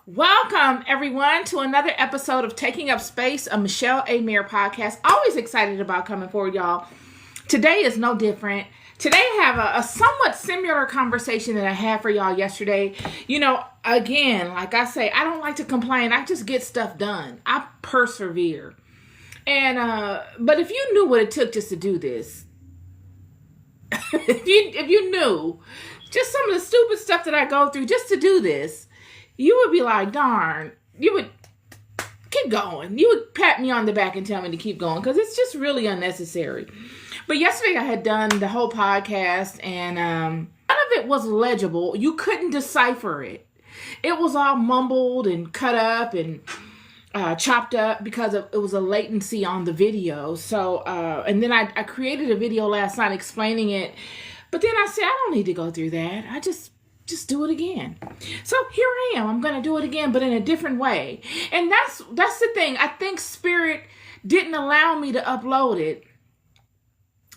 Welcome, everyone, to another episode of Taking Up Space, a Michelle A. Mayer podcast. Always excited about coming forward, y'all. Today is no different. Today I have a somewhat similar conversation that I had for y'all yesterday. Again, like I say, I don't like to complain. I just get stuff done. I persevere. But if you knew what it took just to do this, if you knew just some of the stupid stuff that I go through just to do this, you would be like, darn, you would keep going. You would pat me on the back and tell me to keep going because it's just really unnecessary. But yesterday I had done the whole podcast and none of it was legible. You couldn't decipher it. It was all mumbled and cut up and chopped up because it was a latency on the video. So, and then I created a video last night explaining it. But then I said, I don't need to go through that. I just do it again. So here I am. I'm going to do it again, but in a different way. And that's the thing. I think Spirit didn't allow me to upload it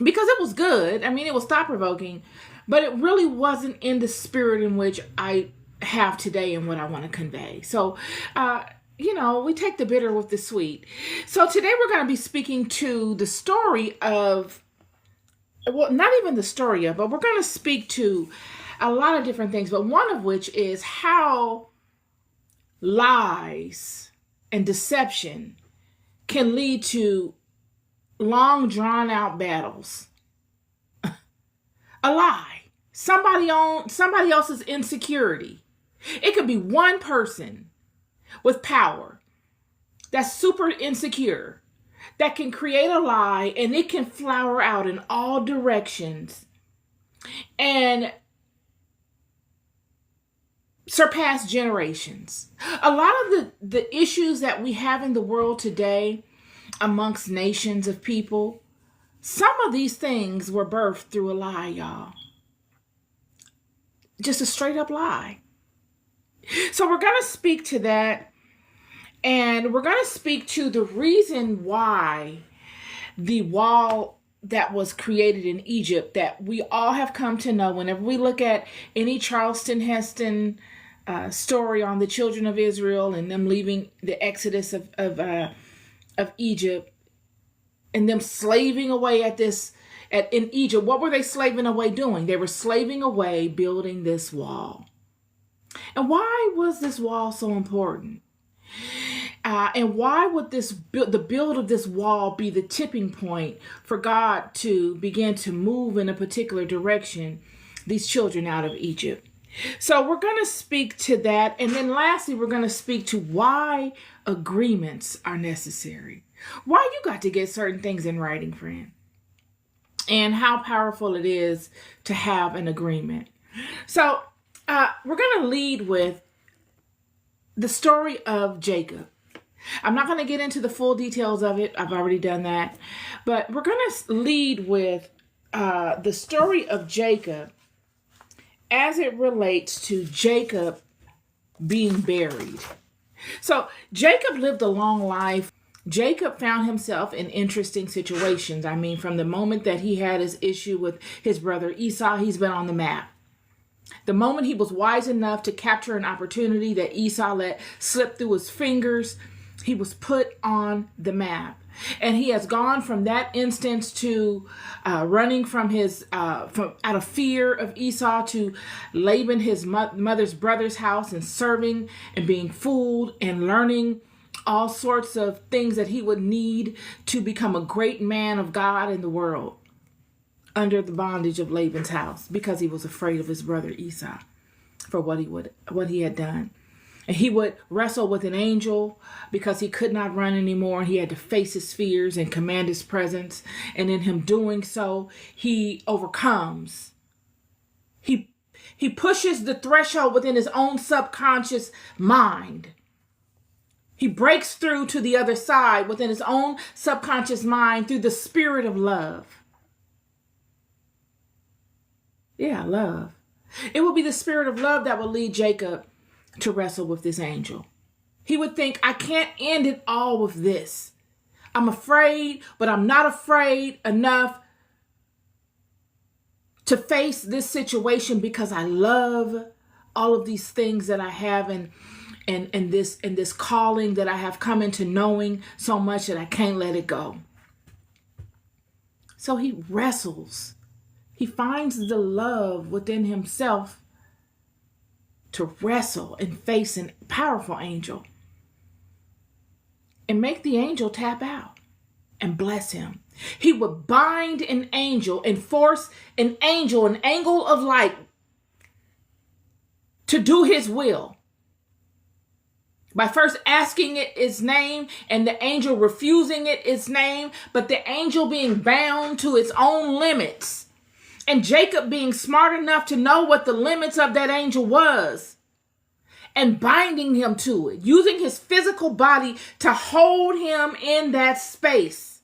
because it was good. I mean, it was thought-provoking, but it really wasn't in the spirit in which I have today and what I want to convey. So, we take the bitter with the sweet. So today we're going to be speaking to the story of, well, not even the story of, but we're going to speak to a lot of different things, but one of which is how lies and deception can lead to long drawn out battles. A lie. Somebody else's insecurity. It could be one person with power that's super insecure that can create a lie, and it can flower out in all directions and surpass generations. A lot of the issues that we have in the world today amongst nations of people, some of these things were birthed through a lie, y'all. Just a straight up lie. So we're going to speak to that, and we're going to speak to the reason why the wall that was created in Egypt that we all have come to know. Whenever we look at any Charleston Heston story on the children of Israel and them leaving the exodus of Egypt and them slaving away in Egypt, what were they slaving away doing? They were slaving away building this wall. And why was this wall so important? And why would the build of this wall be the tipping point for God to begin to move in a particular direction these children out of Egypt? So we're going to speak to that. And then lastly, we're going to speak to why agreements are necessary. Why you got to get certain things in writing, friend. And how powerful it is to have an agreement. So we're going to lead with the story of Jacob. I'm not going to get into the full details of it. I've already done that. But we're going to lead with the story of Jacob as it relates to Jacob being buried. So Jacob lived a long life. Jacob found himself in interesting situations. I mean, from the moment that he had his issue with his brother Esau, he's been on the map. The moment he was wise enough to capture an opportunity that Esau let slip through his fingers, he was put on the map. And he has gone from that instance to running from out of fear of Esau to Laban, his mother's brother's house, and serving and being fooled and learning all sorts of things that he would need to become a great man of God in the world under the bondage of Laban's house because he was afraid of his brother Esau for what he had done. And he would wrestle with an angel because he could not run anymore. He had to face his fears and command his presence. And in him doing so, he overcomes. He pushes the threshold within his own subconscious mind. He breaks through to the other side within his own subconscious mind through the spirit of love. Yeah, love. It will be the spirit of love that will lead Jacob to wrestle with this angel. He would think, I can't end it all with this. I'm afraid, but I'm not afraid enough to face this situation because I love all of these things that I have. and this calling that I have come into knowing so much that I can't let it go. So he wrestles. He finds the love within himself to wrestle and face a powerful angel and make the angel tap out and bless him. He would bind an angel and force an angel, an angle of light, to do his will by first asking it its name and the angel refusing it its name, but the angel being bound to its own limits. And Jacob being smart enough to know what the limits of that angel was and binding him to it, using his physical body to hold him in that space,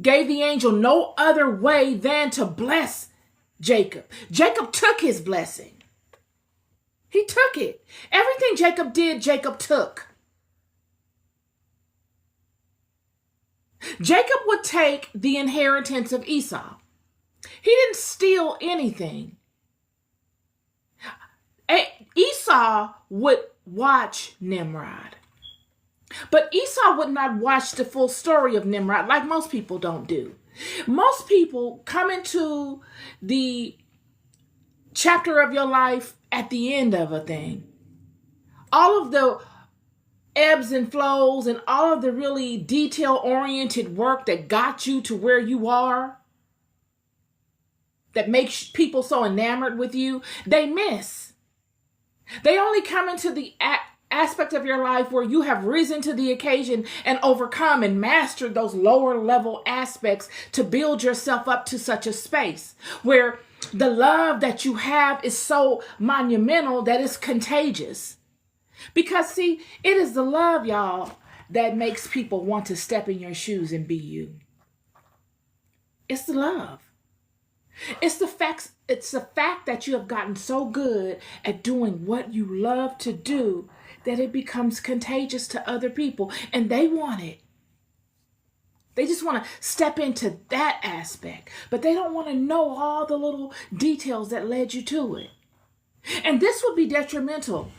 gave the angel no other way than to bless Jacob. Jacob took his blessing. He took it. Everything Jacob did, Jacob took. Jacob would take the inheritance of Esau. He didn't steal anything. Esau would watch Nimrod. But Esau would not watch the full story of Nimrod like most people don't do. Most people come into the chapter of your life at the end of a thing. All of the ebbs and flows and all of the really detail-oriented work that got you to where you are, that makes people so enamored with you, they miss. They only come into the aspect of your life where you have risen to the occasion and overcome and mastered those lower level aspects to build yourself up to such a space where the love that you have is so monumental that it's contagious. Because see, it is the love, y'all, that makes people want to step in your shoes and be you. It's the love. It's the fact that you have gotten so good at doing what you love to do that it becomes contagious to other people and they want it. They just want to step into that aspect, but they don't want to know all the little details that led you to it. And this would be detrimental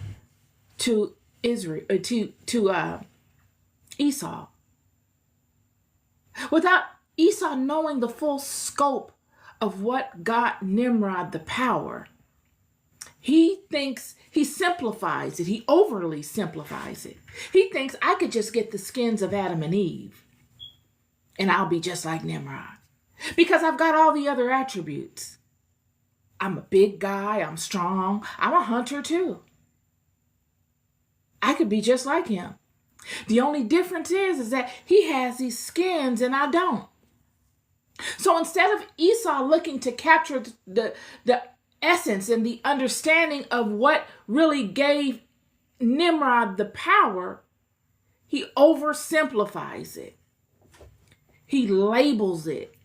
to Israel, to Esau. Without Esau knowing the full scope of what got Nimrod the power, he thinks he simplifies it. He overly simplifies it. He thinks I could just get the skins of Adam and Eve and I'll be just like Nimrod because I've got all the other attributes. I'm a big guy. I'm strong. I'm a hunter too. I could be just like him. The only difference is that he has these skins and I don't. So instead of Esau looking to capture the essence and the understanding of what really gave Nimrod the power, he oversimplifies it. He labels it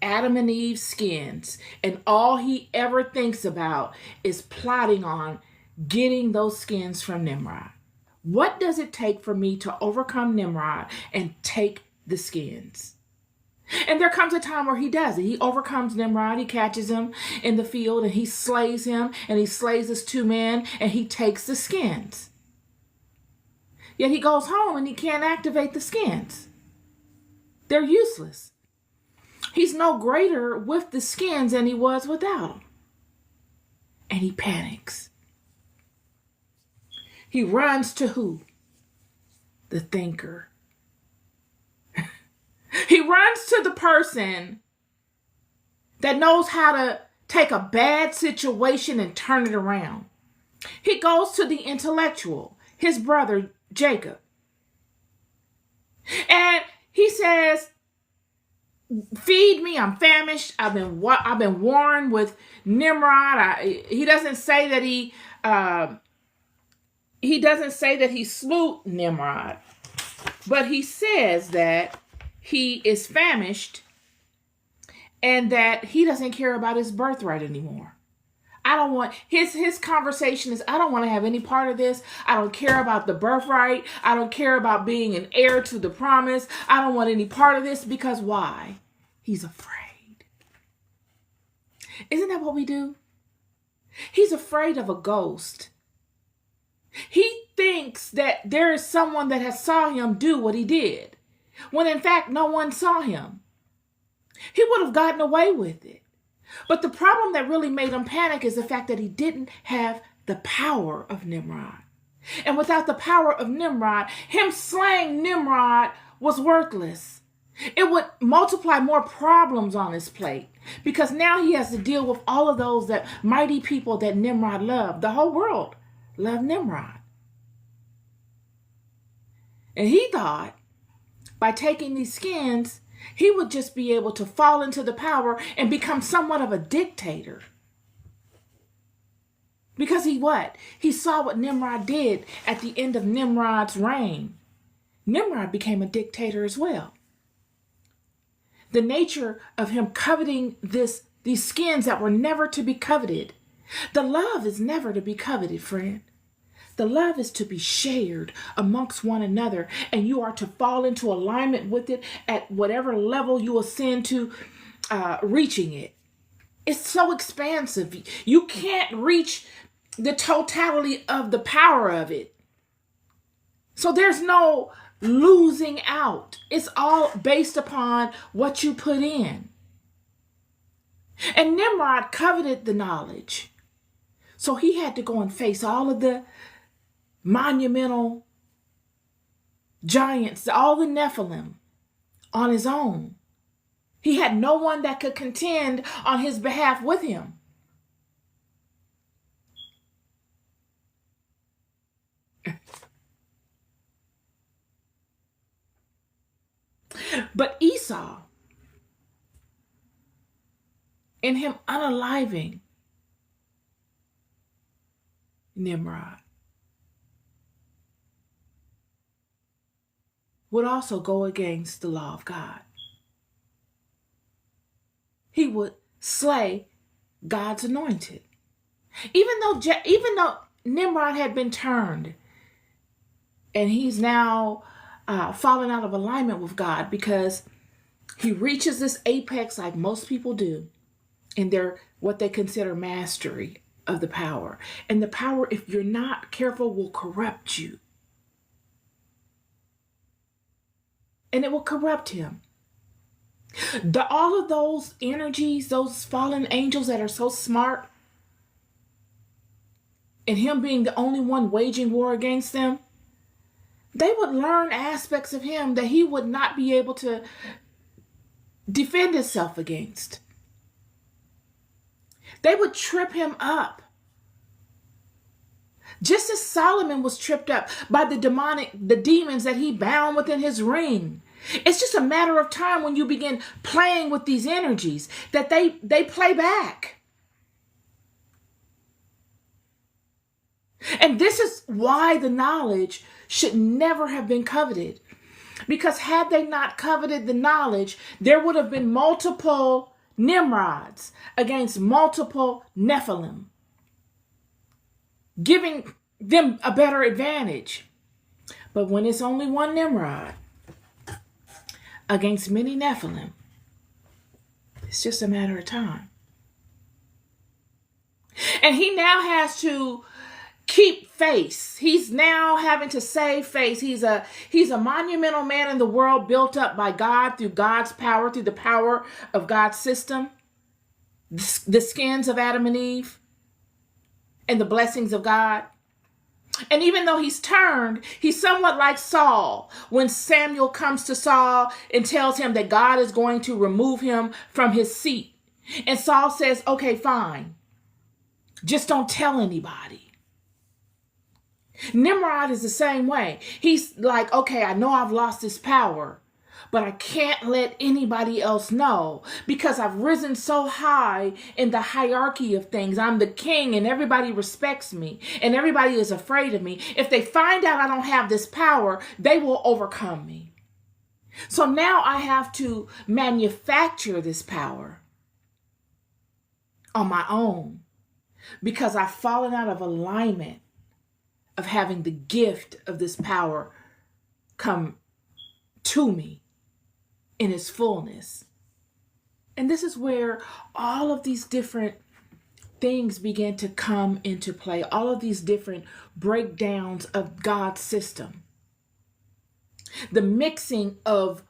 Adam and Eve's skins, and all he ever thinks about is plotting on getting those skins from Nimrod. What does it take for me to overcome Nimrod and take the skins? And there comes a time where he does it. He overcomes Nimrod. He catches him in the field and he slays him and he slays his two men and he takes the skins. Yet he goes home and he can't activate the skins. They're useless. He's no greater with the skins than he was without them. And he panics. He runs to who? The thinker. He runs to the person that knows how to take a bad situation and turn it around. He goes to the intellectual, his brother Jacob. And he says, feed me, I'm famished. I've been warned with Nimrod. He doesn't say that he slew Nimrod, but he says that he is famished and that he doesn't care about his birthright anymore. I don't want his conversation is, I don't want to have any part of this. I don't care about the birthright. I don't care about being an heir to the promise. I don't want any part of this because why? He's afraid. Isn't that what we do? He's afraid of a ghost. He thinks that there is someone that has saw him do what he did, when in fact no one saw him. He would have gotten away with it. But the problem that really made him panic is the fact that he didn't have the power of Nimrod. And without the power of Nimrod, him slaying Nimrod was worthless. It would multiply more problems on his plate, because now he has to deal with all of those that mighty people that Nimrod loved. The whole world loved Nimrod. And he thought by taking these skins, he would just be able to fall into the power and become somewhat of a dictator. Because he saw what Nimrod did at the end of Nimrod's reign. Nimrod became a dictator as well. The nature of him coveting these skins that were never to be coveted. The love is never to be coveted, friend. The love is to be shared amongst one another, and you are to fall into alignment with it at whatever level you ascend to reaching it. It's so expansive. You can't reach the totality of the power of it. So there's no losing out. It's all based upon what you put in. And Nimrod coveted the knowledge. So he had to go and face all of the monumental giants, all the Nephilim, on his own. He had no one that could contend on his behalf with him. But Esau, in him unaliving Nimrod, would also go against the law of God. He would slay God's anointed. Even though Nimrod had been turned and he's now fallen out of alignment with God, because he reaches this apex like most people do in their what they consider mastery of the power. And the power, if you're not careful, will corrupt you. And it will corrupt him. All of those energies, those fallen angels that are so smart, and him being the only one waging war against them, they would learn aspects of him that he would not be able to defend himself against. They would trip him up. Just as Solomon was tripped up by the demons that he bound within his ring. It's just a matter of time when you begin playing with these energies that they play back. And this is why the knowledge should never have been coveted. Because had they not coveted the knowledge, there would have been multiple Nimrods against multiple Nephilim, giving them a better advantage. But when it's only one Nimrod against many Nephilim, it's just a matter of time. And he now has to keep face. He's now having to save face. He's a monumental man in the world, built up by God through God's power, through the power of God's system, the skins of Adam and Eve, and the blessings of God. And even though he's turned, he's somewhat like Saul when Samuel comes to Saul and tells him that God is going to remove him from his seat. And Saul says, okay, fine. Just don't tell anybody. Nimrod is the same way. He's like, okay, I know I've lost this power, but I can't let anybody else know because I've risen so high in the hierarchy of things. I'm the king and everybody respects me and everybody is afraid of me. If they find out I don't have this power, they will overcome me. So now I have to manufacture this power on my own because I've fallen out of alignment of having the gift of this power come to me in its fullness. And this is where all of these different things began to come into play. All of these different breakdowns of God's system. The mixing of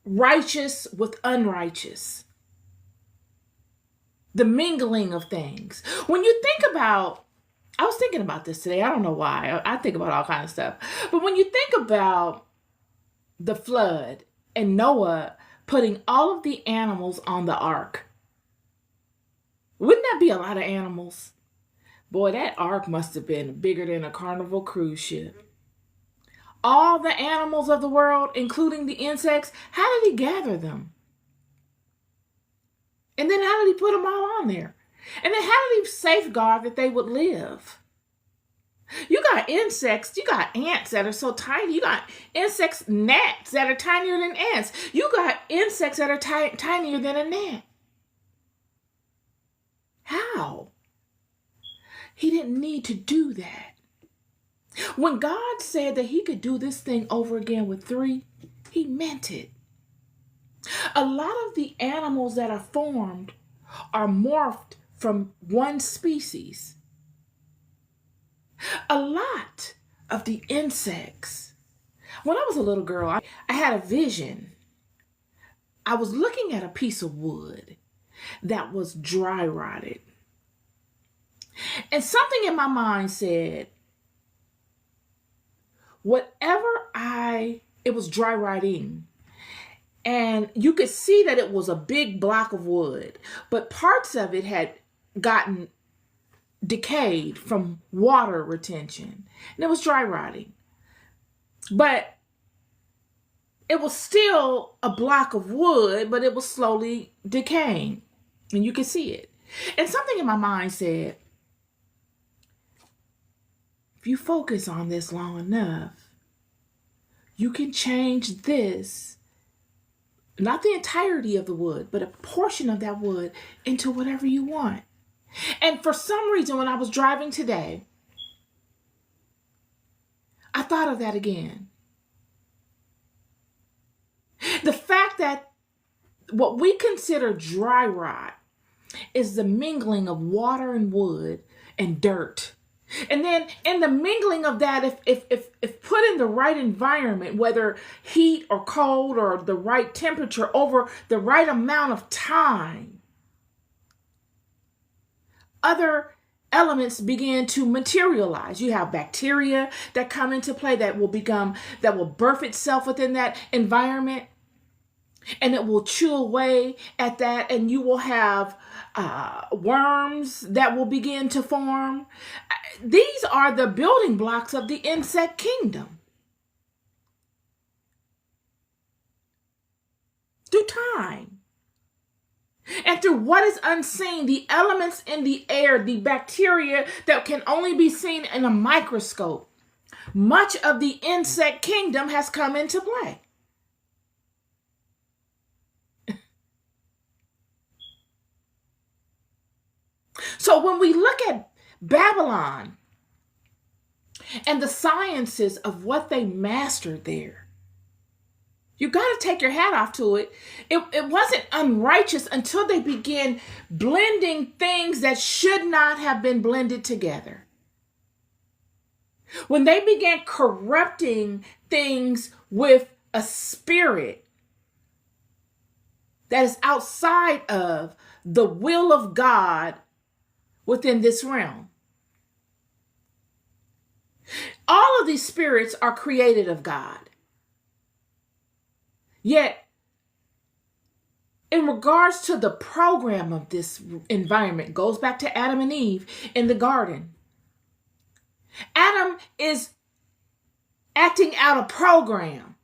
righteous with unrighteous. The mingling of things. When you think about, I was thinking about this today. I don't know why. I think about all kinds of stuff. But when you think about the flood and Noah putting all of the animals on the ark, wouldn't that be a lot of animals? Boy, that ark must have been bigger than a Carnival cruise ship. All the animals of the world, including the insects, how did he gather them? And then how did he put them all on there? And then how did he safeguard that they would live? You got insects, you got ants that are so tiny. You got insects, gnats that are tinier than ants. You got insects that are tinier than a gnat. How? He didn't need to do that. When God said that he could do this thing over again with 3, he meant it. A lot of the animals that are formed are morphed from one species. A lot of the insects. When I was a little girl, I had a vision. I was looking at a piece of wood that was dry rotted. And something in my mind said, it was dry rotting. And you could see that it was a big block of wood, but parts of it had gotten decayed from water retention. And it was dry rotting. But it was still a block of wood, but it was slowly decaying. And you could see it. And something in my mind said, if you focus on this long enough, you can change this, not the entirety of the wood, but a portion of that wood into whatever you want. And for some reason, when I was driving today, I thought of that again. The fact that what we consider dry rot is the mingling of water and wood and dirt. And then in the mingling of that, if put in the right environment, whether heat or cold or the right temperature over the right amount of time, other elements begin to materialize. You have bacteria that come into play that will birth itself within that environment, and it will chew away at that, and you will have worms that will begin to form. These are the building blocks of the insect kingdom. Through time. And through what is unseen, the elements in the air, the bacteria that can only be seen in a microscope, much of the insect kingdom has come into play. So when we look at Babylon and the sciences of what they mastered there, you got to take your hat off to it. It wasn't unrighteous until they began blending things that should not have been blended together. When they began corrupting things with a spirit that is outside of the will of God within this realm. All of these spirits are created of God. Yet, in regards to the program of this environment, goes back to Adam and Eve in the garden. Adam is acting out a program.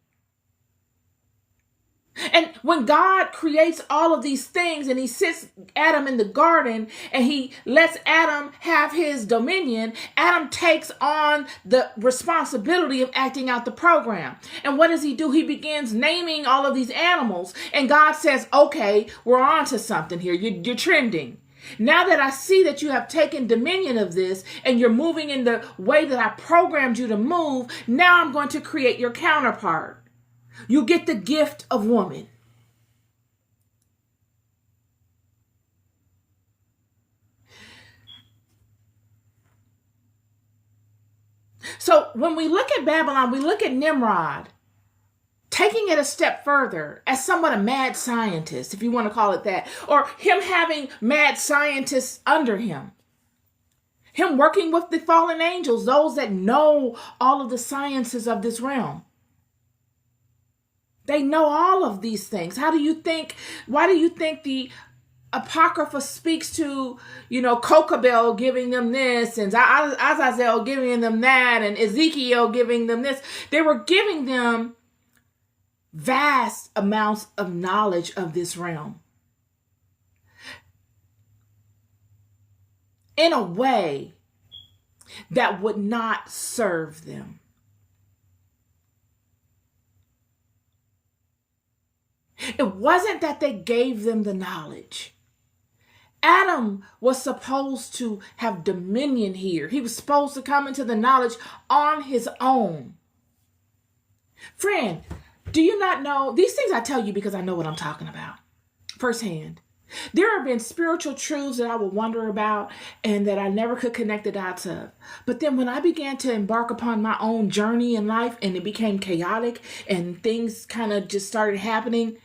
And when God creates all of these things and he sits Adam in the garden and he lets Adam have his dominion, Adam takes on the responsibility of acting out the program. And what does he do? He begins naming all of these animals. And God says, okay, we're on to something here. You're trending. Now that I see that you have taken dominion of this and you're moving in the way that I programmed you to move, now I'm going to create your counterpart. You get the gift of woman. So when we look at Babylon, we look at Nimrod, taking it a step further as somewhat a mad scientist, if you want to call it that, or him having mad scientists under him. Him working with the fallen angels, those that know all of the sciences of this realm. They know all of these things. Why do you think the Apocrypha speaks to, Kokabel giving them this and Azazel giving them that and Ezekiel giving them this? They were giving them vast amounts of knowledge of this realm in a way that would not serve them. It wasn't that they gave them the knowledge. Adam was supposed to have dominion here. He was supposed to come into the knowledge on his own. Friend, do you not know? These things I tell you because I know what I'm talking about firsthand. There have been spiritual truths that I would wonder about and that I never could connect the dots of. But then when I began to embark upon my own journey in life and it became chaotic and things kind of just started happening,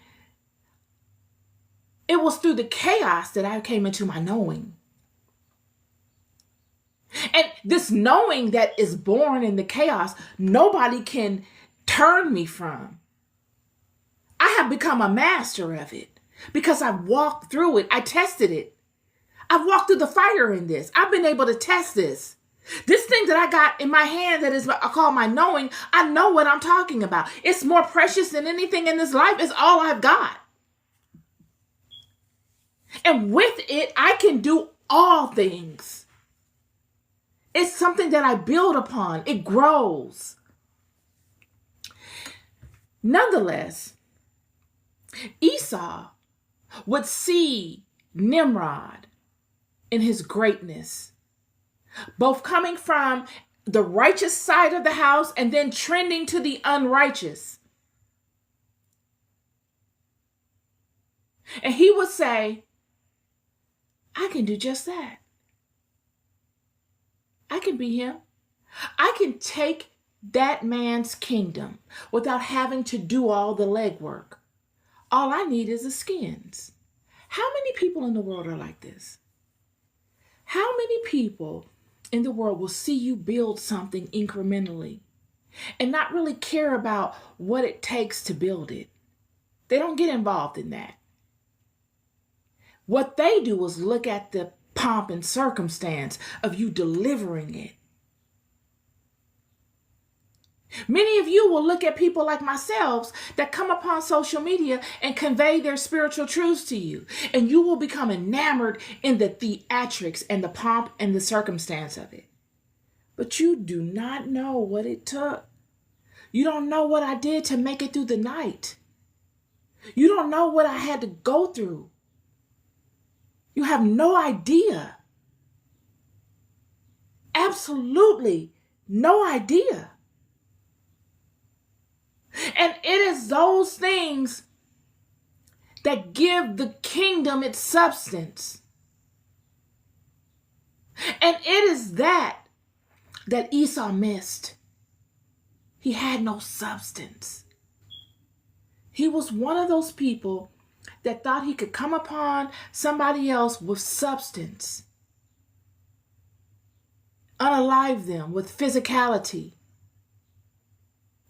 it was through the chaos that I came into my knowing. And this knowing that is born in the chaos, nobody can turn me from. I have become a master of it because I walked through it. I tested it. I've walked through the fire in this. I've been able to test this. This thing that I got in my hand that is I call my knowing, I know what I'm talking about. It's more precious than anything in this life. It's all I've got. And with it, I can do all things. It's something that I build upon. It grows. Nonetheless, Esau would see Nimrod in his greatness, both coming from the righteous side of the house and then trending to the unrighteous. And he would say, I can do just that. I can be him. I can take that man's kingdom without having to do all the legwork. All I need is the skins. How many people in the world are like this? How many people in the world will see you build something incrementally and not really care about what it takes to build it? They don't get involved in that. What they do is look at the pomp and circumstance of you delivering it. Many of you will look at people like myself that come upon social media and convey their spiritual truths to you, and you will become enamored in the theatrics and the pomp and the circumstance of it. But you do not know what it took. You don't know what I did to make it through the night. You don't know what I had to go through. You have no idea. Absolutely no idea. And it is those things that give the kingdom its substance. And it is that Esau missed. He had no substance. He was one of those people that thought he could come upon somebody else with substance, unalive them with physicality,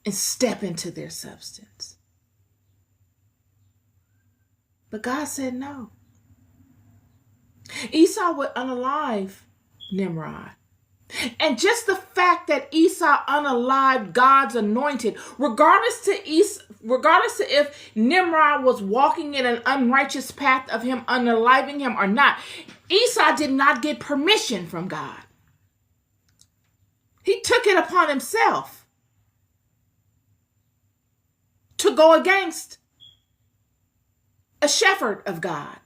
and step into their substance. But God said no. Esau would unalive Nimrod. And just the fact that Esau unalived God's anointed, regardless to if Nimrod was walking in an unrighteous path of him unaliving him or not, Esau did not get permission from God. He took it upon himself to go against a shepherd of God.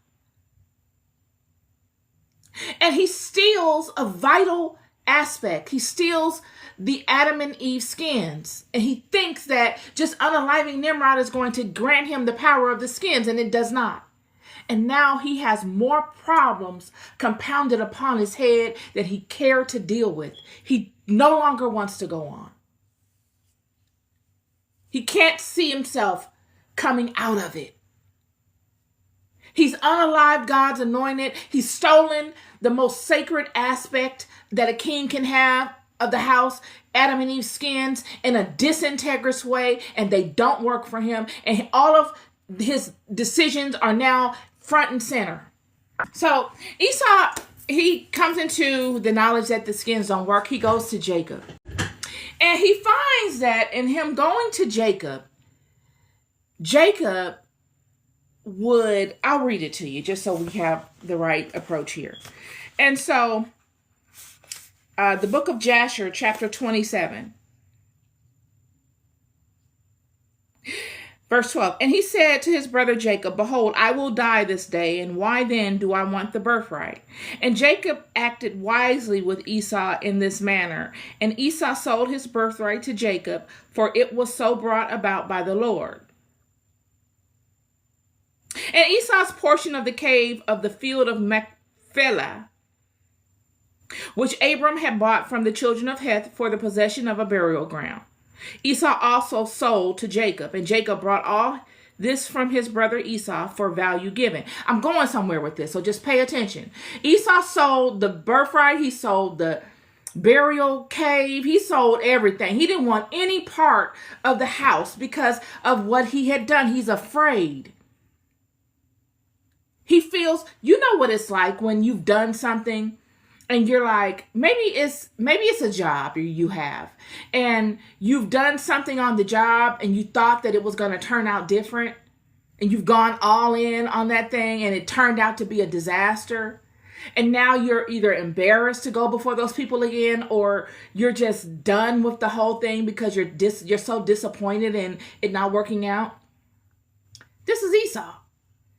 And he steals a vital aspect. He steals the Adam and Eve skins. And he thinks that just unaliving Nimrod is going to grant him the power of the skins, and it does not. And now he has more problems compounded upon his head that he cared to deal with. He no longer wants to go on. He can't see himself coming out of it. He's unalived God's anointed. He's stolen the most sacred aspect that a king can have of the house, Adam and Eve's skins, in a disintegrous way, and they don't work for him. And all of his decisions are now front and center. So Esau, he comes into the knowledge that the skins don't work. He goes to Jacob. And he finds that in him going to Jacob, Jacob would, I'll read it to you just so we have the right approach here. And so the book of Jasher, chapter 27, verse 12. And he said to his brother Jacob, behold, I will die this day, and why then do I want the birthright? And Jacob acted wisely with Esau in this manner. And Esau sold his birthright to Jacob, for it was so brought about by the Lord. And Esau's portion of the cave of the field of Machpelah, which Abram had bought from the children of Heth for the possession of a burial ground, Esau also sold to Jacob, and Jacob brought all this from his brother Esau for value given. I'm going somewhere with this, so just pay attention. Esau sold the birthright, he sold the burial cave, he sold everything. He didn't want any part of the house because of what he had done. He's afraid. He feels, you know what it's like when you've done something and you're like, maybe it's a job you have, and you've done something on the job and you thought that it was going to turn out different, and you've gone all in on that thing and it turned out to be a disaster. And now you're either embarrassed to go before those people again, or you're just done with the whole thing because you're so disappointed in it not working out. This is Esau.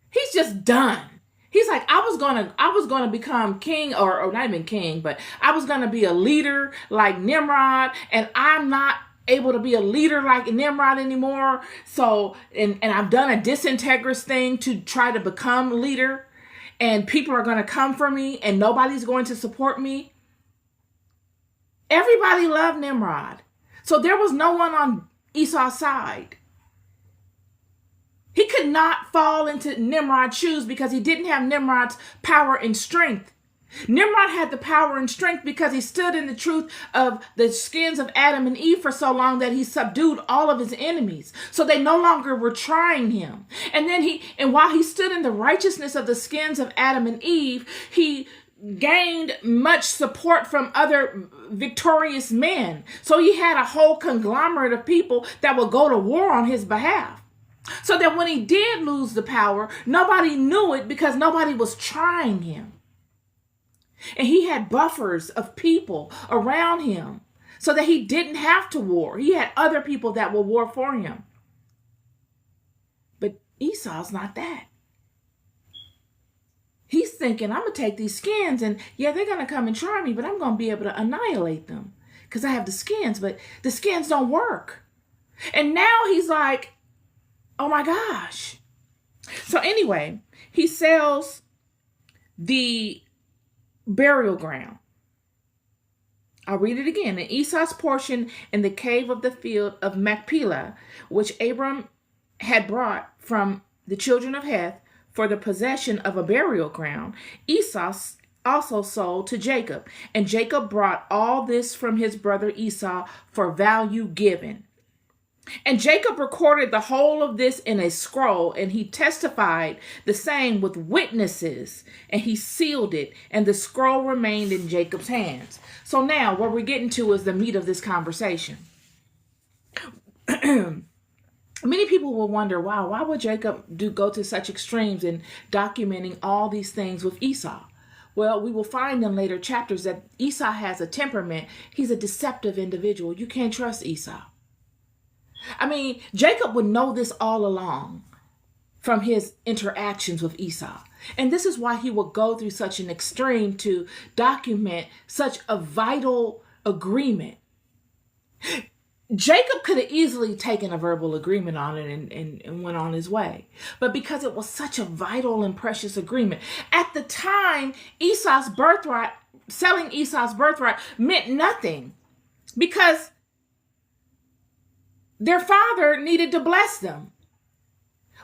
He's just done. He's like, I was gonna become king, or not even king, but I was gonna be a leader like Nimrod, and I'm not able to be a leader like Nimrod anymore. So, and I've done a disintegrous thing to try to become leader, and people are gonna come for me, and nobody's going to support me. Everybody loved Nimrod, so there was no one on Esau's side. He could not fall into Nimrod's shoes because he didn't have Nimrod's power and strength. Nimrod had the power and strength because he stood in the truth of the skins of Adam and Eve for so long that he subdued all of his enemies. So they no longer were trying him. And while he stood in the righteousness of the skins of Adam and Eve, he gained much support from other victorious men. So he had a whole conglomerate of people that would go to war on his behalf. So that when he did lose the power, nobody knew it because nobody was trying him. And he had buffers of people around him so that he didn't have to war. He had other people that will war for him. But Esau's not that. He's thinking, I'm going to take these skins and yeah, they're going to come and try me, but I'm going to be able to annihilate them because I have the skins, but the skins don't work. And now he's like, oh my gosh. So anyway, he sells the burial ground. I'll read it again. And Esau's portion in the cave of the field of Machpelah, which Abram had brought from the children of Heth for the possession of a burial ground, Esau also sold to Jacob. And Jacob brought all this from his brother Esau for value given. And Jacob recorded the whole of this in a scroll, and he testified the same with witnesses, and he sealed it, and the scroll remained in Jacob's hands. So now what we're getting to is the meat of this conversation. Many people will wonder, wow, why would Jacob go to such extremes in documenting all these things with Esau? Well, we will find in later chapters that Esau has a temperament. He's a deceptive individual. You can't trust Esau. I mean, Jacob would know this all along from his interactions with Esau. And this is why he would go through such an extreme to document such a vital agreement. Jacob could have easily taken a verbal agreement on it and went on his way. But because it was such a vital and precious agreement, at the time, selling Esau's birthright meant nothing because their father needed to bless them.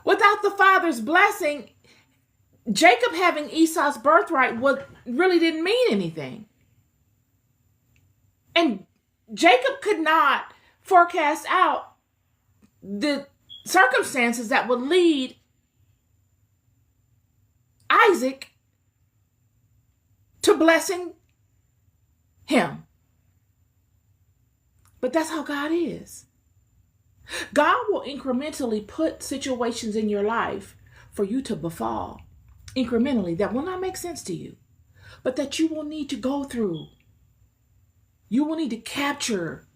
Without the father's blessing, Jacob having Esau's birthright really didn't mean anything. And Jacob could not forecast out the circumstances that would lead Isaac to blessing him. But that's how God is. God will incrementally put situations in your life for you to befall. Incrementally, that will not make sense to you, but that you will need to go through. You will need to capture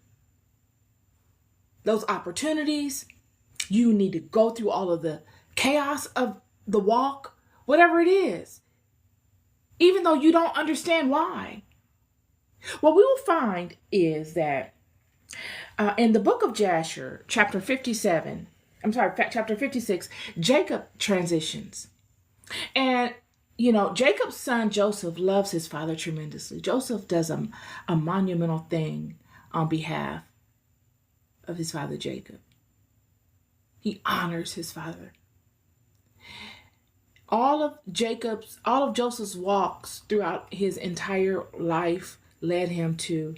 those opportunities. You need to go through all of the chaos of the walk, whatever it is, even though you don't understand why. What we will find is that in the book of Jasher, chapter 56, Jacob transitions. And, Jacob's son Joseph loves his father tremendously. Joseph does a monumental thing on behalf of his father Jacob. He honors his father. All of Joseph's walks throughout his entire life led him to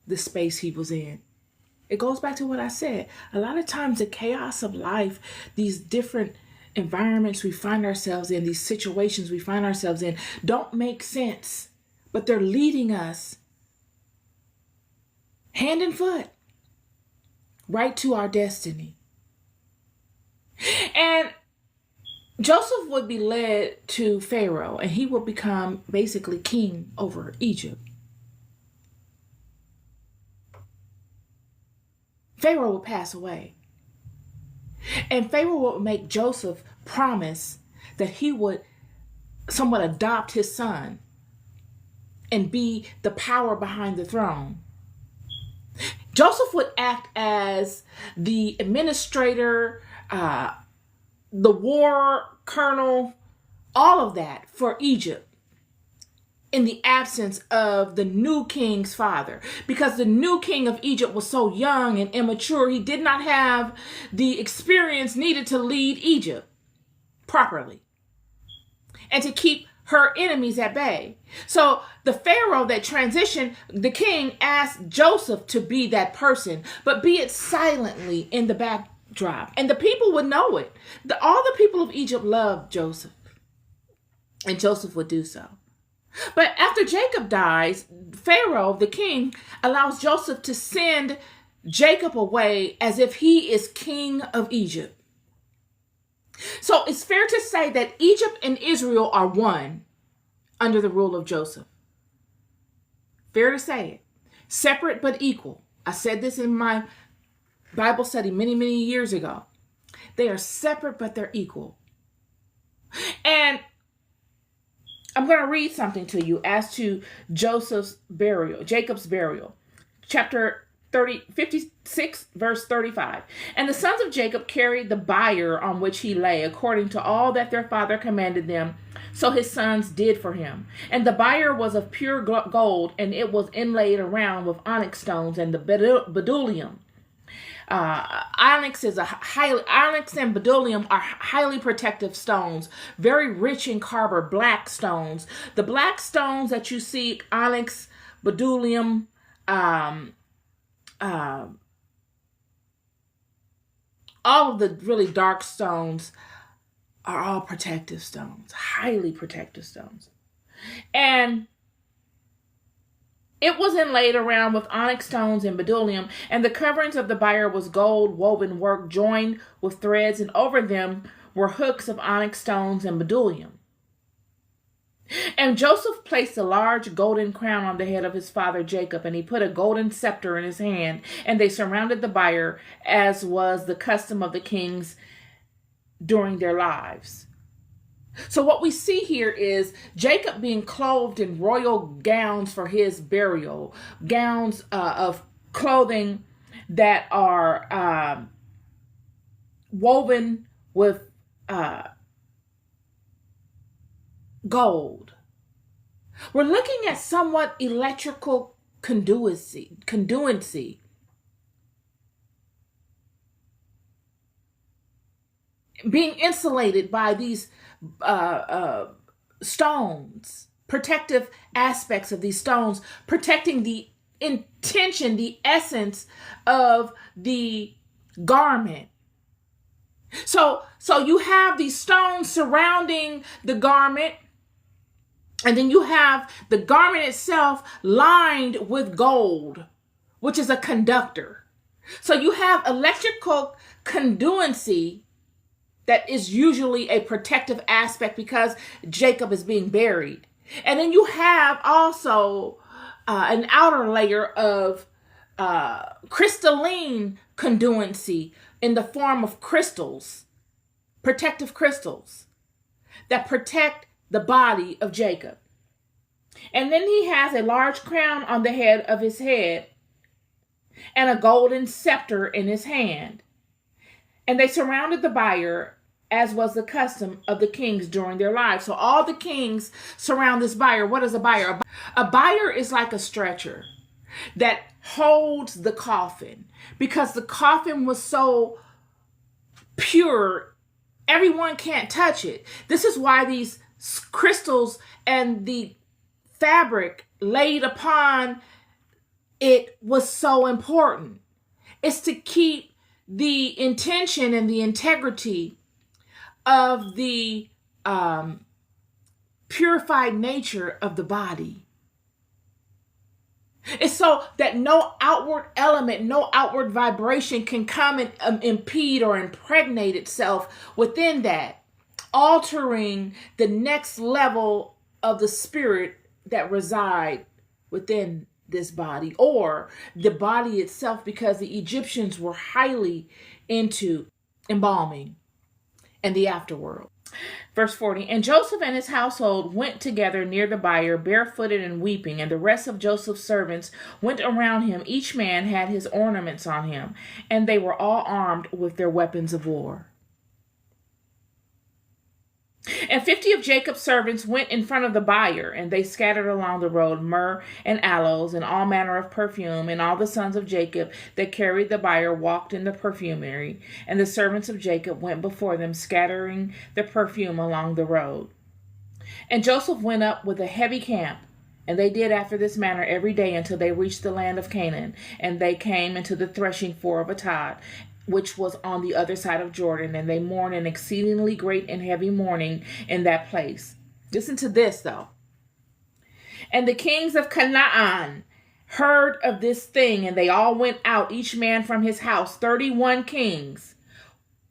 the space he was in. It goes back to what I said. A lot of times the chaos of life, these different environments we find ourselves in, these situations we find ourselves in, don't make sense, but they're leading us hand and foot right to our destiny. And Joseph would be led to Pharaoh, and he would become basically king over Egypt. Pharaoh would pass away. And Pharaoh would make Joseph promise that he would somewhat adopt his son and be the power behind the throne. Joseph would act as the administrator, the war colonel, all of that for Egypt in the absence of the new king's father. Because the new king of Egypt was so young and immature, he did not have the experience needed to lead Egypt properly and to keep her enemies at bay. So the Pharaoh that transitioned, the king asked Joseph to be that person, but be it silently in the backdrop. And the people would know it. All the people of Egypt loved Joseph, and Joseph would do so. But after Jacob dies, Pharaoh, the king, allows Joseph to send Jacob away as if he is king of Egypt. So it's fair to say that Egypt and Israel are one under the rule of Joseph. Fair to say it. Separate but equal. I said this in my Bible study many, many years ago. They are separate, but they're equal. And I'm going to read something to you as to Jacob's burial. Chapter 56, verse 35. And the sons of Jacob carried the bier on which he lay, according to all that their father commanded them. So his sons did for him. And the bier was of pure gold, and it was inlaid around with onyx stones and the bdellium. Onyx and bdellium are highly protective stones, very rich in carbon, black stones. The black stones that you see, onyx, bdellium, all of the really dark stones are all protective stones, highly protective stones. And it was inlaid around with onyx stones and bdellium, and the coverings of the bier was gold woven work joined with threads, and over them were hooks of onyx stones and bdellium. And Joseph placed a large golden crown on the head of his father Jacob, and he put a golden scepter in his hand, and they surrounded the bier, as was the custom of the kings during their lives. So what we see here is Jacob being clothed in royal gowns for his burial, gowns of clothing that are woven with gold. We're looking at somewhat electrical conduency, being insulated by these stones, protective aspects of these stones, protecting the intention, the essence of the garment. So you have these stones surrounding the garment, and then you have the garment itself lined with gold, which is a conductor. So you have electrical conduency that is usually a protective aspect because Jacob is being buried. And then you have also an outer layer of crystalline conduency in the form of crystals, protective crystals that protect the body of Jacob. And then he has a large crown on the head of his head and a golden scepter in his hand. And they surrounded the bier, as was the custom of the kings during their lives. So all the kings surround this bier. What is a bier? A bier is like a stretcher that holds the coffin, because the coffin was so pure, everyone can't touch it. This is why these crystals and the fabric laid upon it was so important. It's to keep the intention and the integrity of the purified nature of the body. It's so that no outward element, no outward vibration can come and impede or impregnate itself within that, altering the next level of the spirit that reside within this body, or the body itself, because the Egyptians were highly into embalming and the afterworld. Verse 40, and Joseph and his household went together near the bier, barefooted and weeping, and the rest of Joseph's servants went around him. Each man had his ornaments on him, and they were all armed with their weapons of war. And 50 of Jacob's servants went in front of the bier, and they scattered along the road myrrh and aloes and all manner of perfume. And all the sons of Jacob that carried the bier walked in the perfumery, and the servants of Jacob went before them, scattering the perfume along the road. And Joseph went up with a heavy camp, and they did after this manner every day until they reached the land of Canaan. And they came into the threshing floor of Atad, which was on the other side of Jordan, and they mourned an exceedingly great and heavy mourning in that place. Listen to this, though. And the kings of Canaan heard of this thing, and they all went out, each man from his house, 31 kings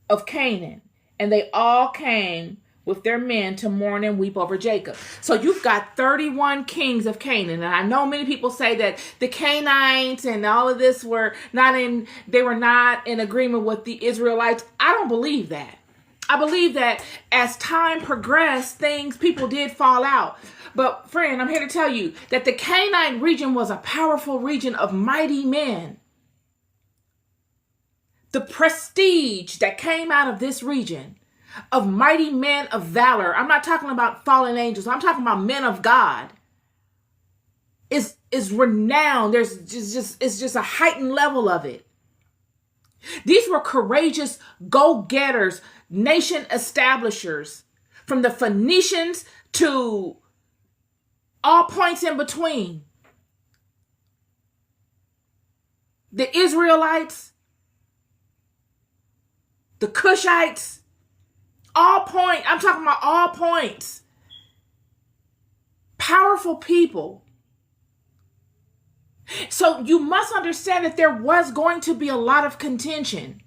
of Canaan, and they all came with their men to mourn and weep over Jacob. So you've got 31 kings of Canaan. And I know many people say that the Canaanites and all of this were not in agreement with the Israelites. I don't believe that. I believe that as time progressed, people did fall out. But friend, I'm here to tell you that the Canaanite region was a powerful region of mighty men. The prestige that came out of this region of mighty men of valor. I'm not talking about fallen angels. I'm talking about men of God. Is renowned. It's just a heightened level of it. These were courageous go-getters, nation establishers, from the Phoenicians to all points in between. The Israelites, the Cushites, I'm talking about all points. Powerful people. So you must understand that there was going to be a lot of contention.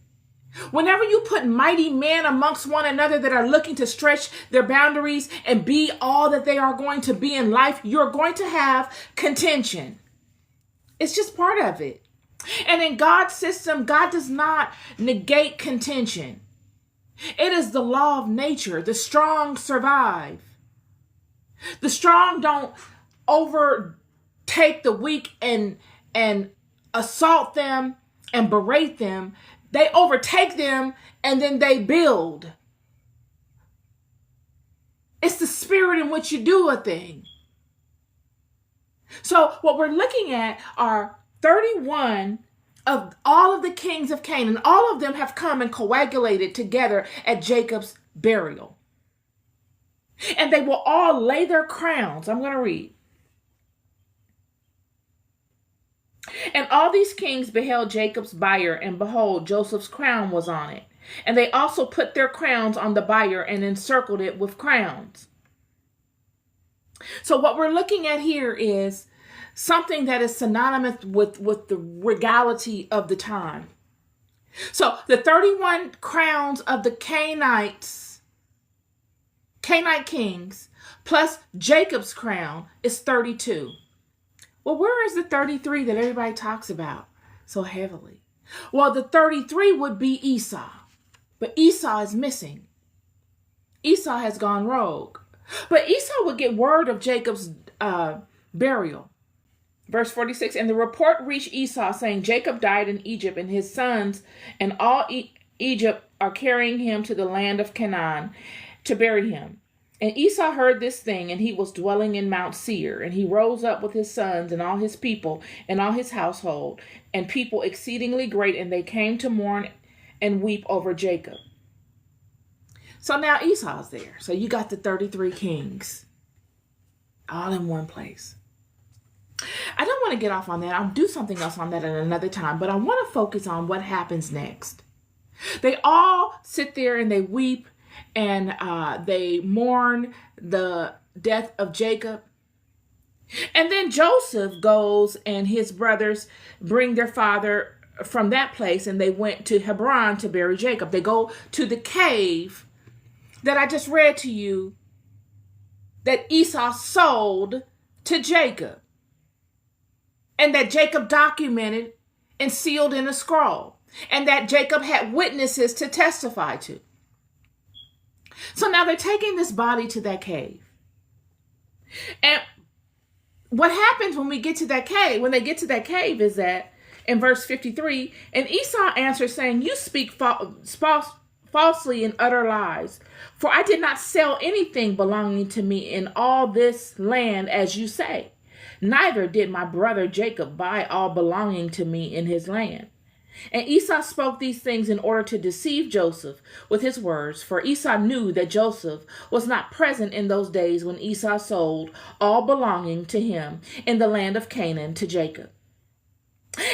Whenever you put mighty men amongst one another that are looking to stretch their boundaries and be all that they are going to be in life, you're going to have contention. It's just part of it. And in God's system, God does not negate contention. It is the law of nature. The strong survive. The strong don't overtake the weak and assault them and berate them, they overtake them and then they build. It's the spirit in which you do a thing. So what we're looking at are 31 of all of the kings of Canaan. All of them have come and coagulated together at Jacob's burial. And they will all lay their crowns. I'm going to read. And all these kings beheld Jacob's bier, and behold, Joseph's crown was on it. And they also put their crowns on the bier and encircled it with crowns. So what we're looking at here is something that is synonymous with the regality of the time. So the 31 crowns of the Canaanite kings plus Jacob's crown is 32. Well, where is the 33 that everybody talks about so heavily? Well, the 33 would be Esau, but Esau is missing. Esau has gone rogue. But Esau would get word of Jacob's burial. Verse 46, and the report reached Esau saying, Jacob died in Egypt, and his sons and all Egypt are carrying him to the land of Canaan to bury him. And Esau heard this thing, and he was dwelling in Mount Seir. And he rose up with his sons and all his people and all his household, and people exceedingly great, and they came to mourn and weep over Jacob. So now Esau's there. So you got the 33 kings all in one place. I don't want to get off on that. I'll do something else on that at another time, but I want to focus on what happens next. They all sit there and they weep and they mourn the death of Jacob. And then Joseph goes and his brothers bring their father from that place, and they went to Hebron to bury Jacob. They go to the cave that I just read to you that Esau sold to Jacob, and that Jacob documented and sealed in a scroll, and that Jacob had witnesses to testify to. So now they're taking this body to that cave. And what happens when we get to that cave, when they get to that cave, is that in verse 53, and Esau answered saying, you speak falsely and utter lies, for I did not sell anything belonging to me in all this land as you say. Neither did my brother Jacob buy all belonging to me in his land. And Esau spoke these things in order to deceive Joseph with his words, for Esau knew that Joseph was not present in those days when Esau sold all belonging to him in the land of Canaan to Jacob.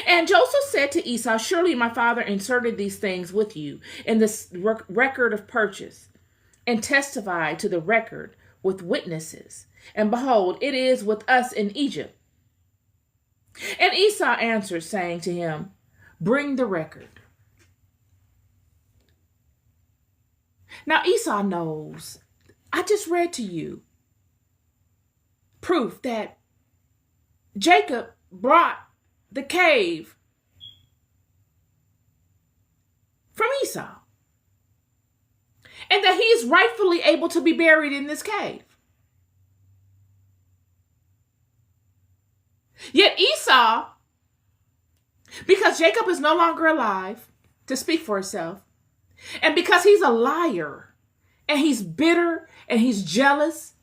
And Joseph said to Esau, surely my father inserted these things with you in this record of purchase, and testified to the record with witnesses. And behold, it is with us in Egypt. And Esau answered, saying to him, bring the record. Now Esau knows, I just read to you proof that Jacob brought the cave from Esau, and that he is rightfully able to be buried in this cave. Yet Esau, because Jacob is no longer alive to speak for himself, and because he's a liar, and he's bitter, and he's jealous,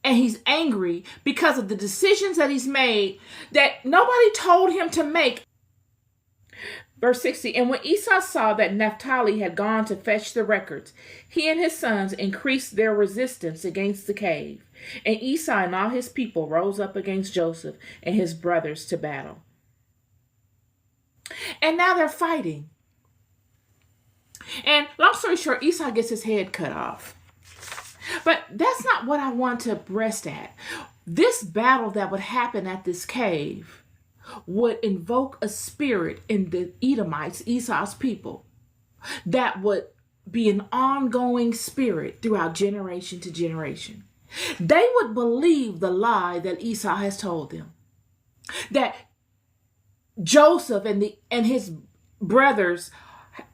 and he's angry because of the decisions that he's made that nobody told him to make. Verse 60, and when Esau saw that Naphtali had gone to fetch the records, he and his sons increased their resistance against the cave. And Esau and all his people rose up against Joseph and his brothers to battle. And now they're fighting. And long story short, Esau gets his head cut off. But that's not what I want to rest at. This battle that would happen at this cave would invoke a spirit in the Edomites, Esau's people, that would be an ongoing spirit throughout generation to generation. They would believe the lie that Esau has told them, that Joseph and his brothers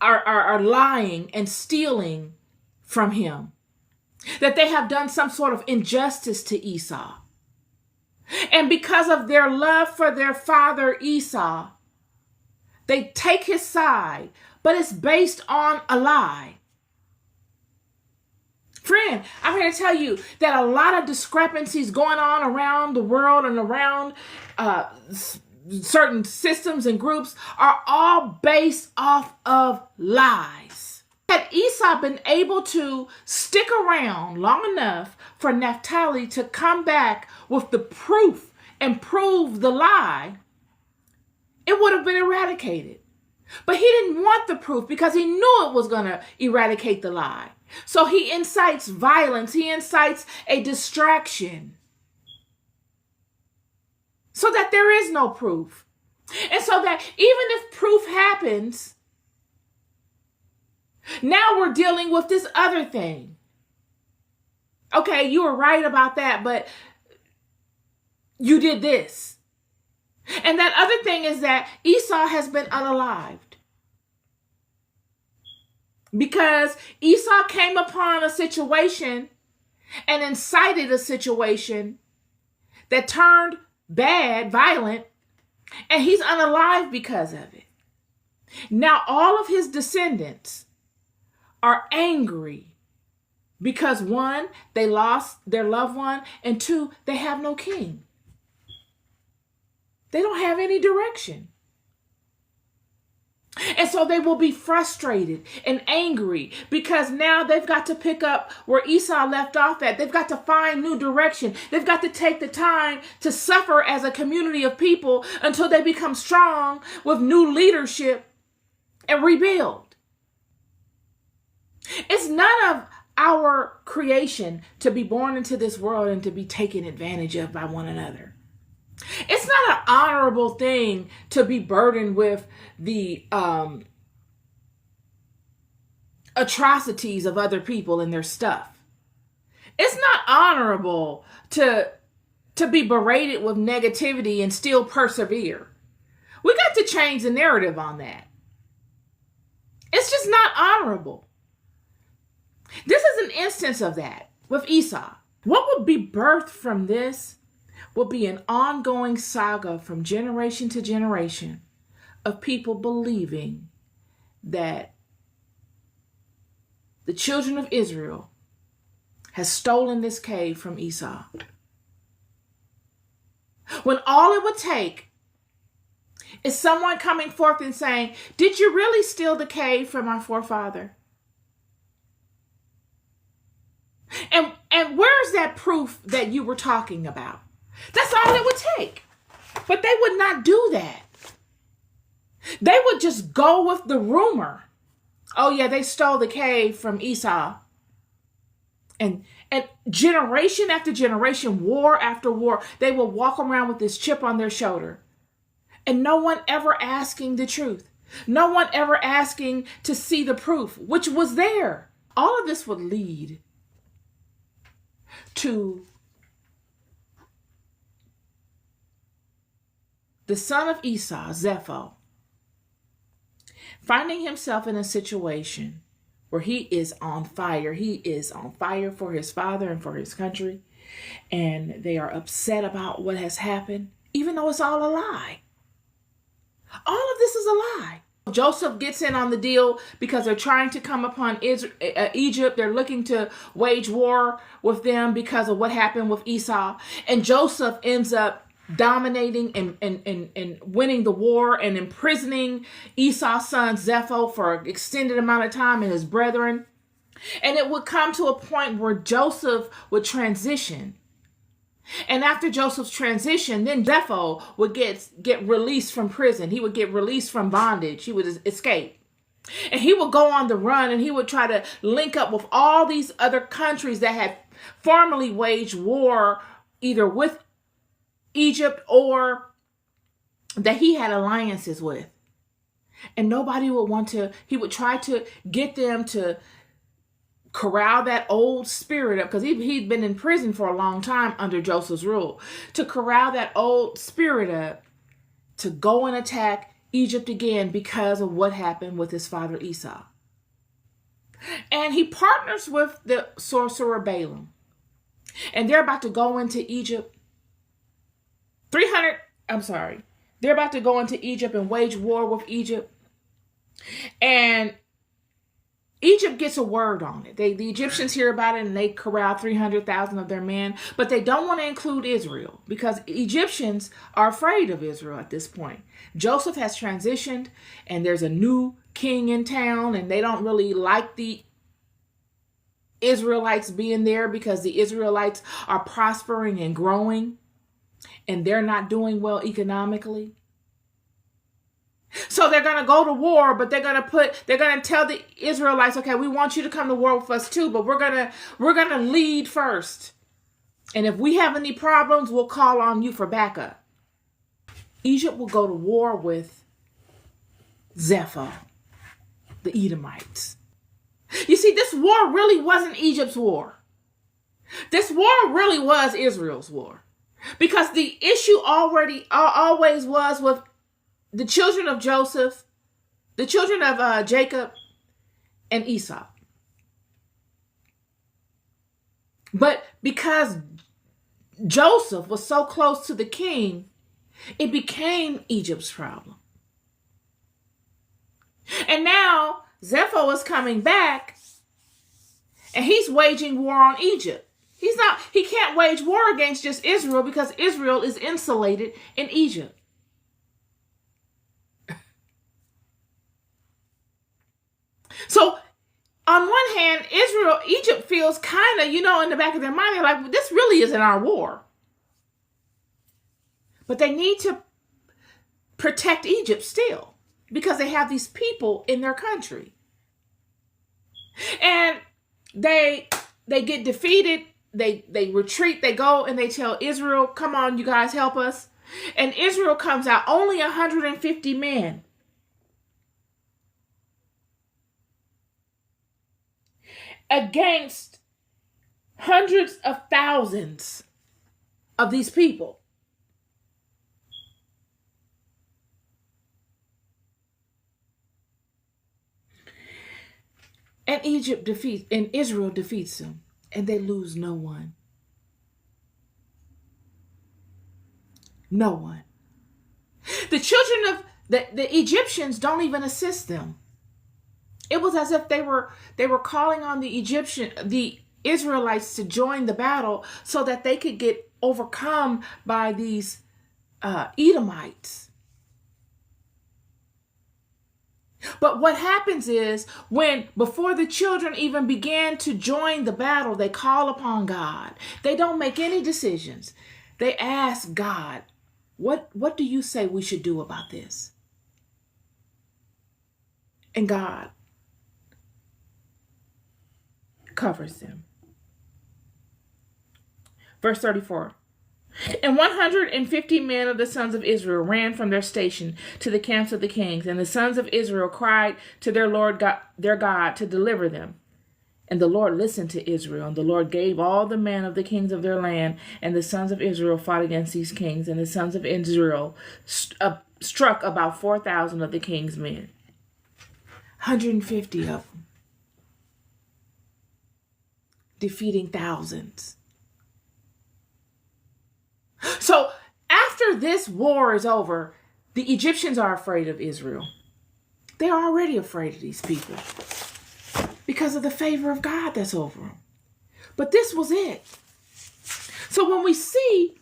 are lying and stealing from him, that they have done some sort of injustice to Esau. And because of their love for their father Esau, They take his side, but it's based on a lie. Friend, I'm here to tell you that a lot of discrepancies going on around the world and around certain systems and groups are all based off of lies. Had Esau been able to stick around long enough for Naphtali to come back with the proof and prove the lie, it would have been eradicated. But he didn't want the proof because he knew it was going to eradicate the lie. So he incites violence. He incites a distraction so that there is no proof. And so that even if proof happens, now we're dealing with this other thing. Okay, you were right about that, but you did this. And that other thing is that Esau has been unalived. Because Esau came upon a situation and incited a situation that turned bad, violent, and he's unalive because of it. Now all of his descendants are angry because one, they lost their loved one, and two, they have no king. They don't have any direction. And so they will be frustrated and angry because now they've got to pick up where Esau left off at. They've got to find new direction. They've got to take the time to suffer as a community of people until they become strong with new leadership and rebuild. It's none of our creation to be born into this world and to be taken advantage of by one another. It's not an honorable thing to be burdened with the atrocities of other people and their stuff. It's not honorable to be berated with negativity and still persevere. We got to change the narrative on that. It's just not honorable. This is an instance of that with Esau. What would be birthed from this will be an ongoing saga from generation to generation of people believing that the children of Israel has stolen this cave from Esau. When all it would take is someone coming forth and saying, "Did you really steal the cave from our forefather?" And where's that proof that you were talking about? That's all it would take. But they would not do that. They would just go with the rumor. Oh yeah, they stole the cave from Esau. And generation after generation, war after war, they will walk around with this chip on their shoulder. And no one ever asking the truth. No one ever asking to see the proof, which was there. All of this would lead to the son of Esau, Zepho, finding himself in a situation where he is on fire. He is on fire for his father and for his country. And they are upset about what has happened, even though it's all a lie. All of this is a lie. Joseph gets in on the deal because they're trying to come upon Egypt. They're looking to wage war with them because of what happened with Esau. And Joseph ends up dominating and winning the war and imprisoning Esau's son Zepho for an extended amount of time and his brethren. And it would come to a point where Joseph would transition. And after Joseph's transition, then Zepho would get released from prison. He would get released from bondage. He would escape. And he would go on the run and he would try to link up with all these other countries that had formerly waged war either with Egypt or that he had alliances with. And nobody would want to, he would try to get them to corral that old spirit up, because he'd been in prison for a long time under Joseph's rule, to corral that old spirit up to go and attack Egypt again because of what happened with his father Esau. And he partners with the sorcerer Balaam. And they're about to go into Egypt. They're about to go into Egypt and wage war with Egypt. And Egypt gets a word on it. The Egyptians hear about it and they corral 300,000 of their men, but they don't want to include Israel because Egyptians are afraid of Israel at this point. Joseph has transitioned and there's a new king in town, and they don't really like the Israelites being there because the Israelites are prospering and growing and they're not doing well economically. So they're going to go to war, but they're going to tell the Israelites, okay, we want you to come to war with us too, but we're going to lead first. And if we have any problems, we'll call on you for backup. Egypt will go to war with Zepho, the Edomites. You see, this war really wasn't Egypt's war. This war really was Israel's war. Because the issue always was with the children of Joseph, the children of Jacob, and Esau. But because Joseph was so close to the king, it became Egypt's problem. And now Zepho is coming back and he's waging war on Egypt. He can't wage war against just Israel because Israel is insulated in Egypt. So on one hand, Egypt feels kind of, in the back of their mind, they're like, this really isn't our war. But they need to protect Egypt still because they have these people in their country. And they get defeated. They retreat. They go and they tell Israel, come on, you guys, help us. And Israel comes out, only 150 men. Against hundreds of thousands of these people. And Israel defeats them, and they lose no one. No one. The children of the Egyptians don't even assist them. It was as if they were calling on the Israelites to join the battle so that they could get overcome by these Edomites. But what happens is before the children even began to join the battle, they call upon God. They don't make any decisions. They ask God, what do you say we should do about this? And God covers them. Verse 34. And 150 men of the sons of Israel ran from their station to the camps of the kings, and the sons of Israel cried to their Lord God, their God, to deliver them. And the Lord listened to Israel, and the Lord gave all the men of the kings of their land, and the sons of Israel fought against these kings, and the sons of Israel struck about 4,000 of the king's men. 150 of them, defeating thousands. So after this war is over, the Egyptians are afraid of Israel. They're already afraid of these people because of the favor of God that's over them. But this was it. So when we see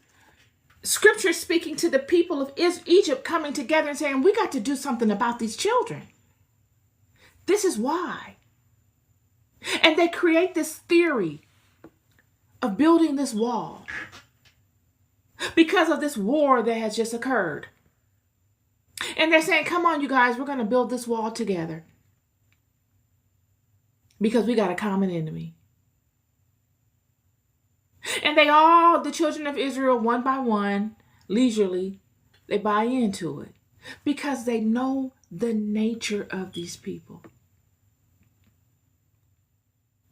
scripture speaking to the people of Egypt coming together and saying, we got to do something about these children. This is why. And they create this theory of building this wall because of this war that has just occurred. And they're saying, come on, you guys, we're going to build this wall together because we got a common enemy. And the children of Israel, one by one, leisurely, they buy into it because they know the nature of these people.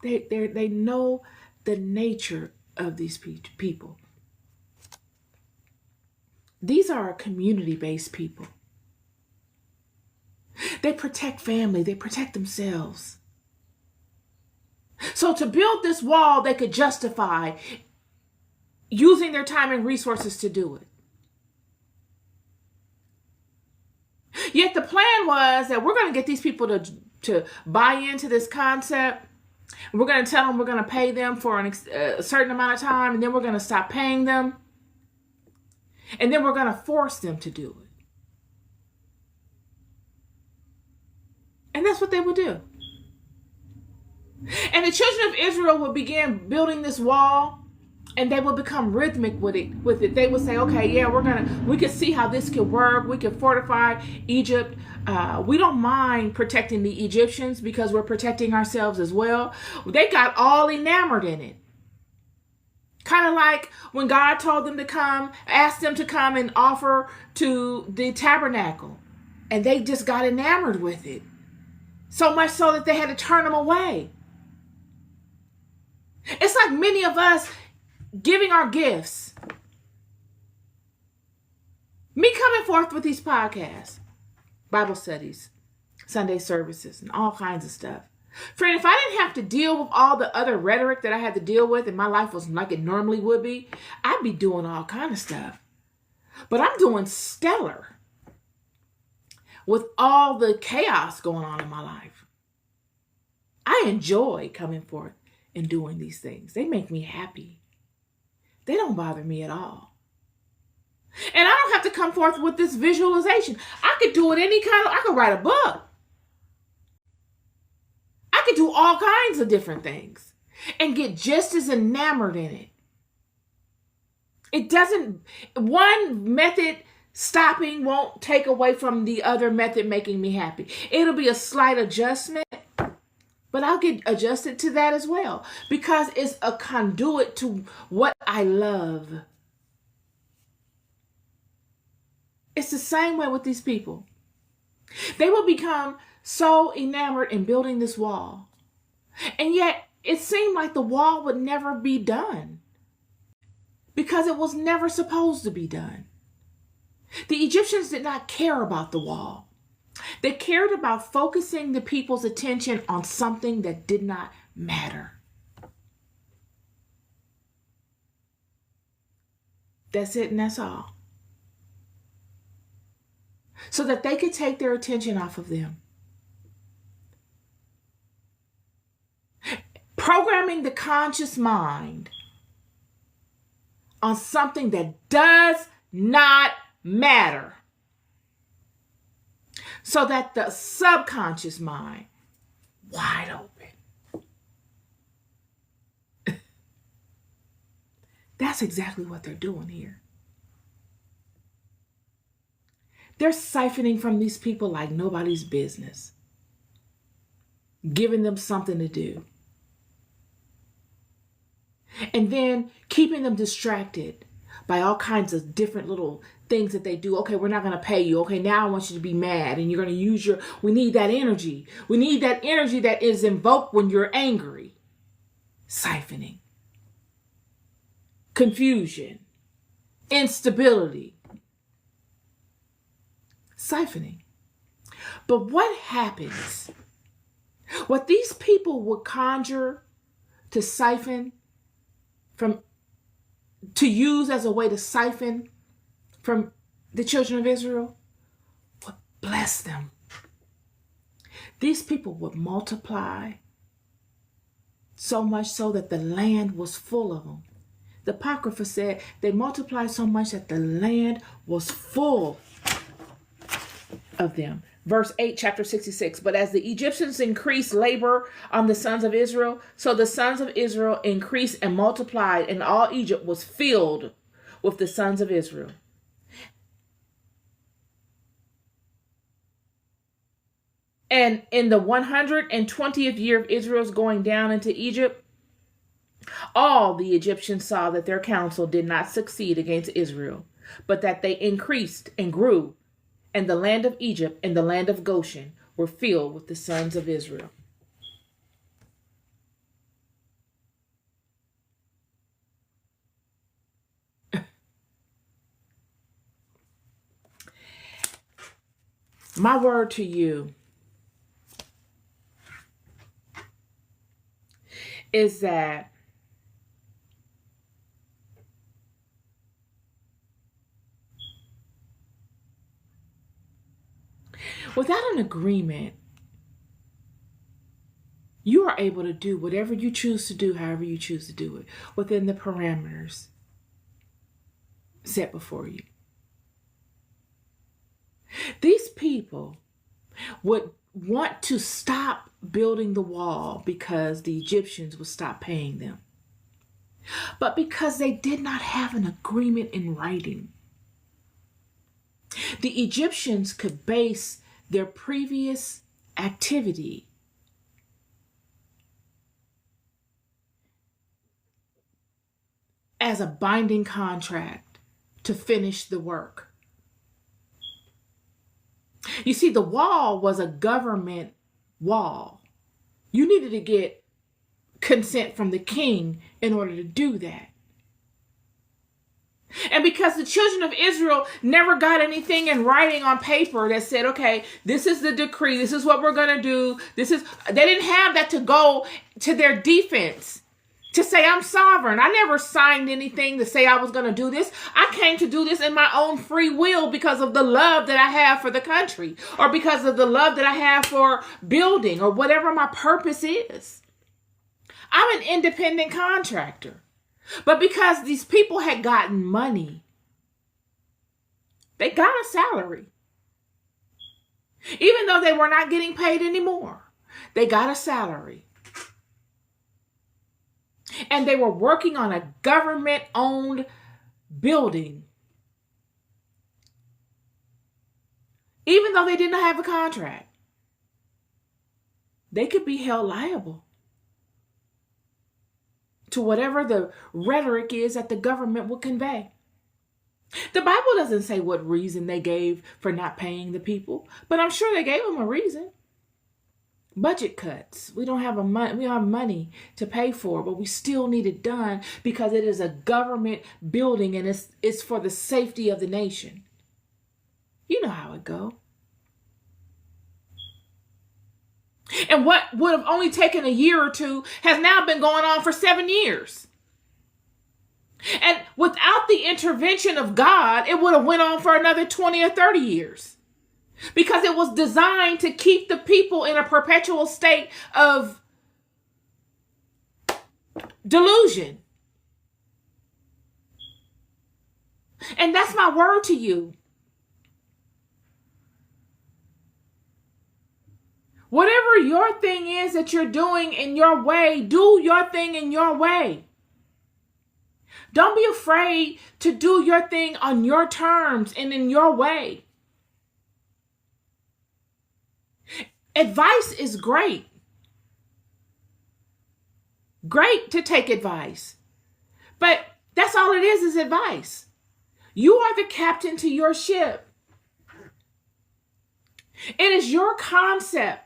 They know the nature of these people. These are community-based people. They protect family. They protect themselves. So to build this wall, they could justify using their time and resources to do it. Yet the plan was that we're going to get these people to buy into this concept. We're going to tell them we're going to pay them for a certain amount of time, and then we're going to stop paying them. And then we're going to force them to do it. And that's what they would do. And the children of Israel would begin building this wall, and they would become rhythmic with it. They would say, okay, yeah, we could see how this could work. We could fortify Egypt. We don't mind protecting the Egyptians because we're protecting ourselves as well. They got all enamored in it. Kind of like when God told them to come, asked them to come and offer to the tabernacle. And they just got enamored with it. So much so that they had to turn them away. It's like many of us giving our gifts. Me coming forth with these podcasts, Bible studies, Sunday services, and all kinds of stuff. Friend, if I didn't have to deal with all the other rhetoric that I had to deal with and my life was like it normally would be, I'd be doing all kind of stuff. But I'm doing stellar with all the chaos going on in my life. I enjoy coming forth and doing these things. They make me happy. They don't bother me at all. And I don't have to come forth with this visualization. I could do it I could write a book. I could do all kinds of different things and get just as enamored in it. One method stopping won't take away from the other method making me happy. It'll be a slight adjustment, but I'll get adjusted to that as well because it's a conduit to what I love. It's the same way with these people. They will become so enamored in building this wall. And yet it seemed like the wall would never be done because it was never supposed to be done. The Egyptians did not care about the wall. They cared about focusing the people's attention on something that did not matter. That's it and that's all. So that they could take their attention off of them. Programming the conscious mind on something that does not matter. So that the subconscious mind, wide open. That's exactly what they're doing here. They're siphoning from these people like nobody's business, giving them something to do, and then keeping them distracted by all kinds of different little things that they do. Okay, we're not going to pay you. Okay, now I want you to be mad and you're going to use we need that energy. We need that energy that is invoked when you're angry. Siphoning. Confusion. Instability. Siphoning. But what happens? What these people would conjure to siphon to use as a way to siphon from the children of Israel would bless them. These people would multiply so much so that the land was full of them. The Apocrypha said they multiplied so much that the land was full of them. Verse 8, chapter 66. But as the Egyptians increased labor on the sons of Israel, so the sons of Israel increased and multiplied, and all Egypt was filled with the sons of Israel. And in the 120th year of Israel's going down into Egypt, all the Egyptians saw that their counsel did not succeed against Israel, but that they increased and grew, and the land of Egypt and the land of Goshen were filled with the sons of Israel. My word to you is that Without an agreement, you are able to do whatever you choose to do, however you choose to do it, within the parameters set before you. These people would want to stop building the wall because the Egyptians would stop paying them. But because they did not have an agreement in writing, the Egyptians could base their previous activity as a binding contract to finish the work. You see, the wall was a government wall. You needed to get consent from the king in order to do that. And because the children of Israel never got anything in writing on paper that said, okay, this is the decree, this is what we're going to do. They didn't have that to go to their defense, to say I'm sovereign. I never signed anything to say I was going to do this. I came to do this in my own free will because of the love that I have for the country, or because of the love that I have for building, or whatever my purpose is. I'm an independent contractor. But because these people had gotten money, they got a salary. Even though they were not getting paid anymore, they got a salary. And they were working on a government-owned building. Even though they did not have a contract, they could be held liable to whatever the rhetoric is that the government will convey. The Bible doesn't say what reason they gave for not paying the people, but I'm sure they gave them a reason. Budget cuts. We don't have money to pay for, but we still need it done because it is a government building and it's for the safety of the nation. You know how it goes. And what would have only taken a year or two has now been going on for 7 years. And without the intervention of God, it would have went on for another 20 or 30 years. Because it was designed to keep the people in a perpetual state of delusion. And that's my word to you. Whatever your thing is that you're doing in your way, do your thing in your way. Don't be afraid to do your thing on your terms and in your way. Advice is great. Great to take advice. But that's all it is advice. You are the captain to your ship. It is your concept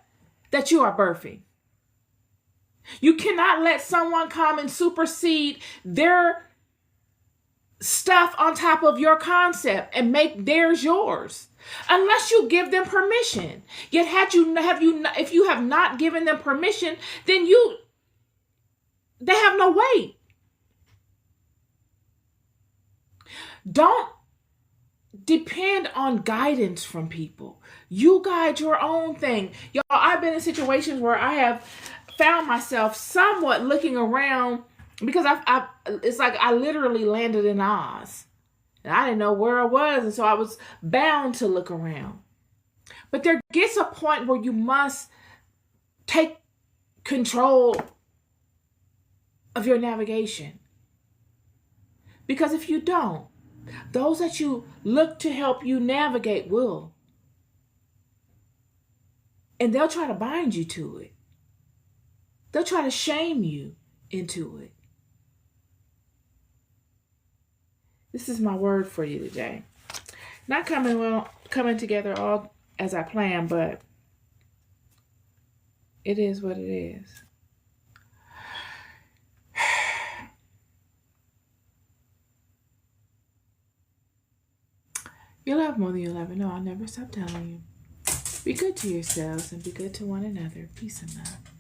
that you are birthing. You cannot let someone come and supersede their stuff on top of your concept and make theirs yours, unless you give them permission. Yet if you have not given them permission, then they have no weight. Don't depend on guidance from people. You guide your own thing. Y'all, I've been in situations where I have found myself somewhat looking around because it's like I literally landed in Oz. And I didn't know where I was, and so I was bound to look around. But there gets a point where you must take control of your navigation. Because if you don't, those that you look to help you navigate will. And they'll try to bind you to it. They'll try to shame you into it. This is my word for you today. Not coming together all as I planned, but it is what it is. You love more than you'll ever know. I'll never stop telling you. Be good to yourselves and be good to one another. Peace and love.